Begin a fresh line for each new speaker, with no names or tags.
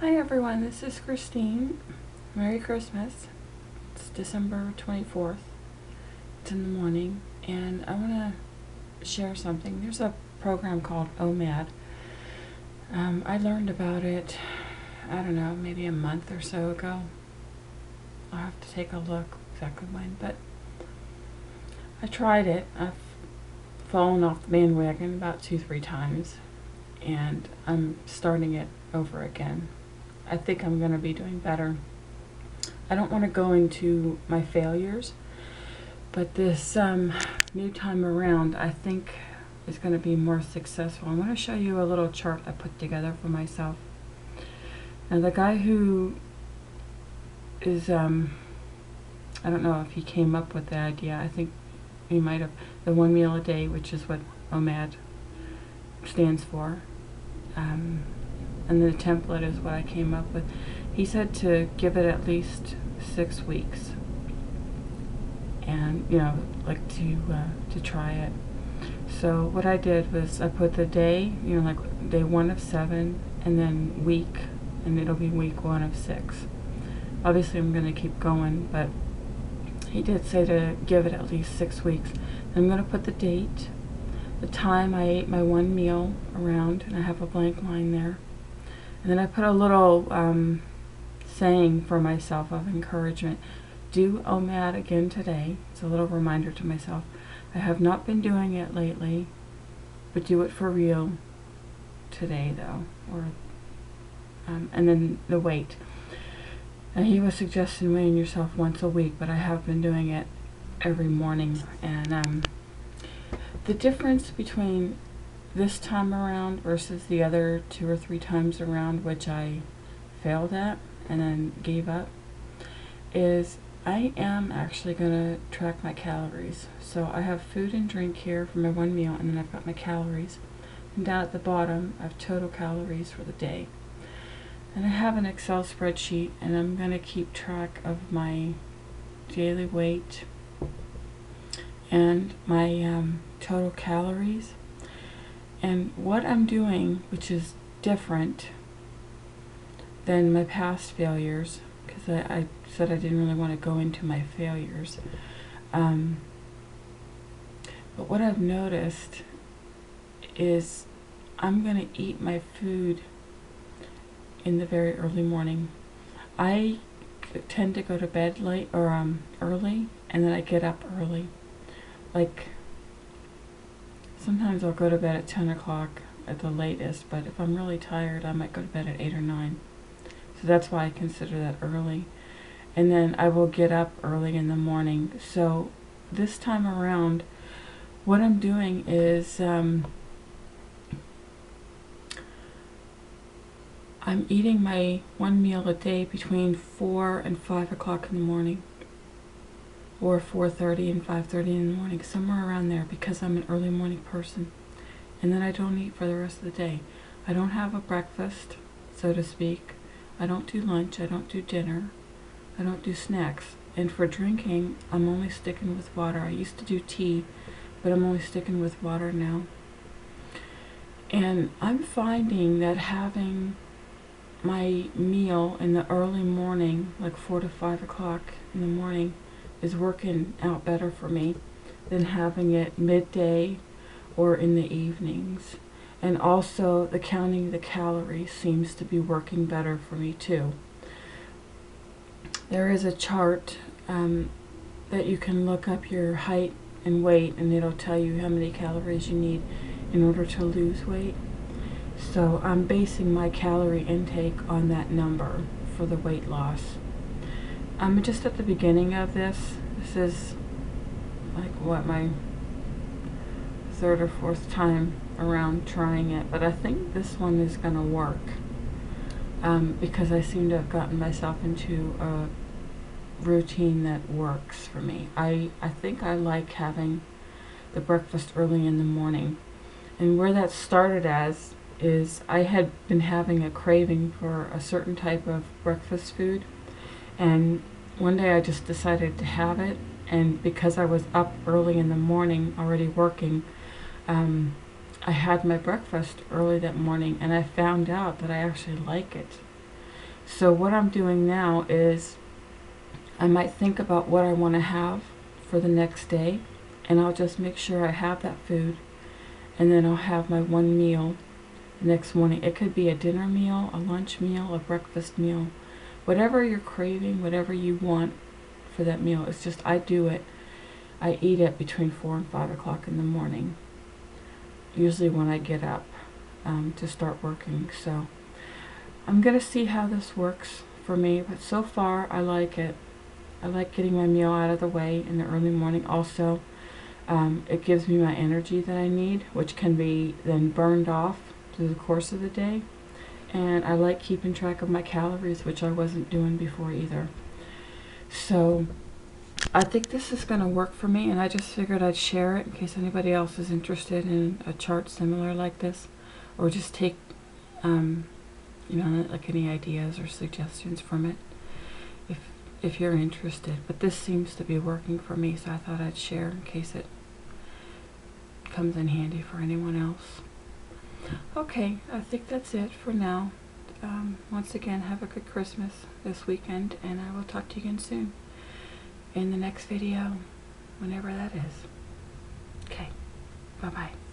Hi everyone, this is Christine. Merry Christmas. It's December 24th. It's in the morning, and I want to share something. There's a program called OMAD. I learned about it, I don't know, maybe a month or so ago. I'll have to take a look exactly when, but I tried it. I've fallen off the bandwagon about 2-3 times, and I'm starting it over again. I think I'm going to be doing better. I don't want to go into my failures, but this new time around, I think is going to be more successful. I'm going to show you a little chart I put together for myself. And the guy who is, I don't know if he came up with the idea. I think he might have, the 1 meal a day, which is what OMAD stands for. And the template is what I came up with. He said to give it at least 6 weeks, and like to try it. So what I did was I put the day, like day 1 of 7, and then week, and it'll be week 1 of 6. Obviously I'm going to keep going, but he did say to give it at least 6 weeks. I'm going to put the date, the time I ate my 1 meal around, and I have a blank line there. And then I put a little saying for myself of encouragement. Do OMAD again today. It's a little reminder to myself. I have not been doing it lately, but do it for real today, though. And then the weight. And he was suggesting weighing yourself once a week, but I have been doing it every morning. And the difference between this time around versus the other 2 or 3 times around, which I failed at and then gave up, is I am actually going to track my calories. So I have food and drink here for my 1 meal, and then I've got my calories. And down at the bottom, I have total calories for the day. And I have an Excel spreadsheet, and I'm going to keep track of my daily weight and my total calories. And what I'm doing, which is different than my past failures, because I said I didn't really want to go into my failures. But what I've noticed is I'm going to eat my food in the very early morning. I tend to go to bed late or early, and then I get up early. Like, sometimes I'll go to bed at 10 o'clock at the latest, but if I'm really tired, I might go to bed at 8 or 9. So that's why I consider that early. And then I will get up early in the morning. So this time around, what I'm doing is I'm eating my 1 meal a day between 4 and 5 o'clock in the morning, or 4:30 and 5:30 in the morning, somewhere around there, because I'm an early morning person. And then I don't eat for the rest of the day. I don't have a breakfast, so to speak. I don't do lunch. I don't do dinner. I don't do snacks. And for drinking, I'm only sticking with water. I used to do tea, but I'm only sticking with water now. And I'm finding that having my meal in the early morning, like 4 to 5 o'clock in the morning, is working out better for me than having it midday or in the evenings. And also the counting the calories seems to be working better for me too. There is a chart that you can look up your height and weight, and it'll tell you how many calories you need in order to lose weight. So I'm basing my calorie intake on that number for the weight loss. I'm just at the beginning of this. This is like my 3rd or 4th time around trying it, but I think this one is going to work because I seem to have gotten myself into a routine that works for me. I think I like having the breakfast early in the morning, and where that started as is I had been having a craving for a certain type of breakfast food, and one day I just decided to have it, and because I was up early in the morning already working, I had my breakfast early that morning, and I found out that I actually like it. So what I'm doing now is I might think about what I want to have for the next day, and I'll just make sure I have that food, and then I'll have my one meal next morning. It could be a dinner meal, a lunch meal, a breakfast meal, whatever you're craving, whatever you want for that meal. It's just I do it. I eat it between 4 and 5 o'clock in the morning, usually when I get up to start working. So I'm gonna see how this works for me, but so far I like it. I like getting my meal out of the way in the early morning. Also, it gives me my energy that I need, which can be then burned off through the course of the day. And I like keeping track of my calories, which I wasn't doing before either. So I think this is going to work for me, and I just figured I'd share it in case anybody else is interested in a chart similar like this, or just take, like any ideas or suggestions from it if you're interested. But this seems to be working for me, so I thought I'd share in case it comes in handy for anyone else. Okay, I think that's it for now. Once again, have a good Christmas this weekend, and I will talk to you again soon in the next video, whenever that is. Okay, bye-bye.